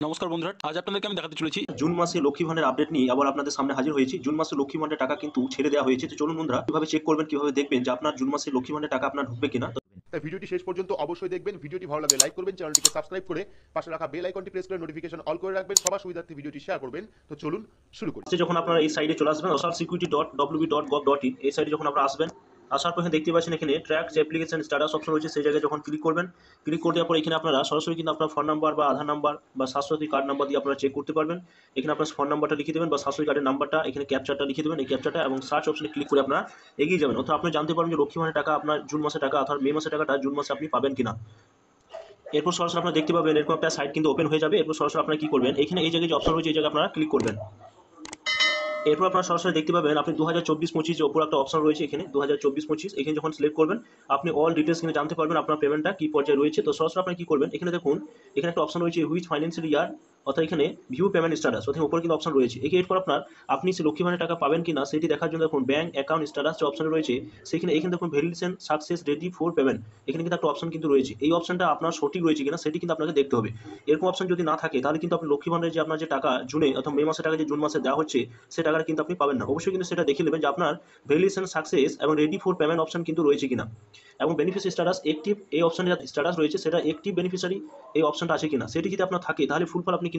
নমস্কার বন্ধুরা, আজ আপনাদেরকে আমি দেখাতে চলেছি জুন মাসে লক্ষ্মী ভান্ডারের আপডেট নিয়ে আবার আপনাদের সামনে হাজির হয়েছি। জুন মাসে লক্ষ্মী ভান্ডারের টাকা কিন্তু ছেড়ে দেওয়া হয়েছে। তো চলুন বন্ধুরা, কিভাবে চেক করবেন, কিভাবে দেখবেন যে আপনার জুন মাসে লক্ষ্মী ভান্ডারের টাকা আপনার ঢুকবে কিনা। তাই ভিডিওটি শেষ পর্যন্ত অবশ্যই দেখবেন। ভিডিওটি ভালো লাগলে লাইক করবেন, চ্যানেলটিকে সাবস্ক্রাইব করে পাশে রাখা বেল আইকনটি প্রেস করে নোটিফিকেশন অল করে রাখবেন। সবার সুবিধার্থে ভিডিওটি শেয়ার করবেন। তো চলুন শুরু করি। যখন আপনারা এই সাইডে চলে আসবেন socialsecurity.wb.gov.in, এই সাইডে যখন আপনারা আসবেন, আসার পর দেখতে পাচ্ছেন এখানে ট্র্যাক্স অ্যাপ্লিকেশন স্ট্যাটাস অপশন রয়েছে। সেই জায়গায় যখন ক্লিক করবেন, ক্লিক করে দেওয়ার পর এখানে আপনারা সরাসরি কিন্তু আপনার ফোন নাম্বার বা আধার নাম্বার বা স্বাস্থ্যসাথী কার্ড নাম্বার দিয়ে আপনারা চেক করতে পারবেন। এখানে আপনার ফোন নাম্বারটা লিখে দেবেন বা স্বাস্থ্য কার্ডের নাম্বারটা, এখানে ক্যাপচারটা লিখে দেবেন, এই ক্যাপচারটা, এবং সার্চ অপশনে ক্লিক করে আপনারা এগিয়ে যাবেন। অর্থাৎ আপনি জানতে পারবেন যে লক্ষ্মী ভান্ডারের টাকা আপনার জুন মাসে টাকা অর্থাৎ মে মাসে টাকাটা জুন মাসে আপনি পাবেন কিনা। এরপর সরাসরি আপনারা দেখতে পাবেন এরকম একটা সাইট কিন্তু ওপেন হয়ে যাবে। এরপর সরাসরি আপনারা কি করবেন, এখানে এই জায়গায় যে অপশন রয়েছে এই জায়গায় আপনারা ক্লিক করবেন। এরপর আপনারা সরাসরি দেখতে পাবেন আপনি 2024-25 যে ওপর একটা অপশন রয়েছে, এখানে 2024-25 এখানে যখন সিলেক্ট করবেন আপনি অল ডিটেলস কিনে জানতে পারবেন আপনার পেমেন্টটা কি পর্যায়ে রয়েছে। তো সরাসরি আপনি কি করবেন, এখানে দেখুন এখানে একটা অপশন রয়েছে হুইচ ফাইন্যান্সিয়াল ইয়ার, অর্থাৎ এখানে ভিউ পেমেন্ট স্ট্যাটাস, অর্থাৎ উপরে কিন্তু অপশন রয়েছে। এরপর আপনি সে লক্ষ্মী ভান্ডারের টাকা পাবেন কিনা সেটি দেখার জন্য দেখুন ব্যাংক অ্যাকাউন্ট স্ট্যাটাস যে অপশন রয়েছে সেখানে এখানে দেখুন verification success ready for payment, এখানে কিন্তু একটা অপশন কিন্তু রয়েছে। এই অপশনটা আপনার সঠিক রয়েছে কিনা সেটি কিন্তু আপনাকে দেখতে হবে। এরকম অপশন যদি না থাকে তাহলে কিন্তু আপনি লক্ষ্মী ভান্ডারে যে আপনার যে টাকা জুনে অথবা মে মাসের টাকা যে জুন মাসে দেওয়া হচ্ছে সে টাকাটা কিন্তু আপনি পাবেন না। অবশ্যই কিন্তু সেটা দেখে নেবেন যে আপনার ভেরিফিকেশন সাকসেস এবং রেডি ফর পেমেন্ট অপশন কিন্তু রয়েছে কিনা, এবং বেনিফিশিয়ারি স্ট্যাটাস অ্যাক্টিভ এই অপশনের স্ট্যাটাস রয়েছে সেটা অ্যাক্টিভ বেনিফিশিয়ারি এই অপশনটা আছে কিনা সেটি যদি আপনার থাকে তাহলে ফুলফল আপনি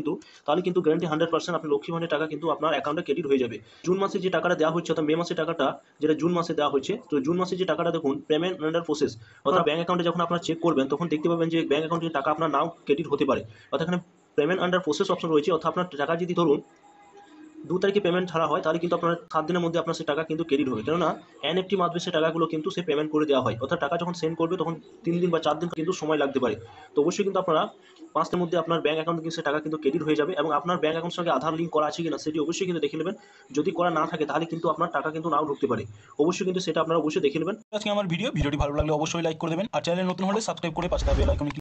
কিন্তু গ্যারান্টি 100% আপনি লক্ষ্মী ভান্ডারের টাকা কিন্তু আপনার অ্যাকাউন্টে ক্রেডিট হয়ে যাবে। জুন মাসে যে টাকাটা দেওয়া হচ্ছে অর্থাৎ মে মাসের টাকাটা যেটা জুন মাসে দেওয়া হচ্ছে, তো জুন মাসে যে টাকাটা দেখুন পেমেন্ট আন্ডার প্রসেস, অর্থাৎ ব্যাংক অ্যাকাউন্টে যখন আপনারা চেক করবেন তখন দেখতে পাবেন যে ব্যাংক অ্যাকাউন্টে টাকা আপনার নাও ক্রেডিট হতে পারে। অর্থাৎ এখানে পেমেন্ট আন্ডার প্রসেস অপশন রয়েছে, অর্থাৎ আপনার টাকা যদি ধরুন 2 তারিখে পেমেন্ট ছাড়া হয় তাহলে কিন্তু আপনার 7 দিনের মধ্যে আপনার সেই টাকা কিন্তু ক্রেডিট হবে, কেননা এনএফটি মাধ্যমে সেই টাকাগুলো কিন্তু সে পেমেন্ট করে দেওয়া হয়। অর্থাৎ টাকা যখন সেন্ড করবে তখন 3 দিন বা 4 দিন কিন্তু সময় লাগতে পারে। তো অবশ্যই কিন্তু আপনারা 5 দিনের মধ্যে আপনার ব্যাংক অ্যাকাউন্টে কিন্তু সে টাকা কিন্তু ক্রেডিট হয়ে যাবে, এবং আপনার ব্যাংক অ্যাকাউন্টের সঙ্গে আধার লিঙ্ক করা আছে কিনা সেটি অবশ্যই কিন্তু দেখে নেবেন। যদি করা না থাকে তাহলে কিন্তু আপনার টাকা কিন্তু নাও ঢুকতে পারে। অবশ্যই কিন্তু সেটা আপনারা অবশ্যই দেখে নেবেন। আজকে আমার ভিডিওটি ভালো লাগলে অবশ্যই লাইক করে দেবেন, আর চ্যানেলে নতুন হলে সাবস্ক্রাইব করে পাশে থাকা বেল আইকনে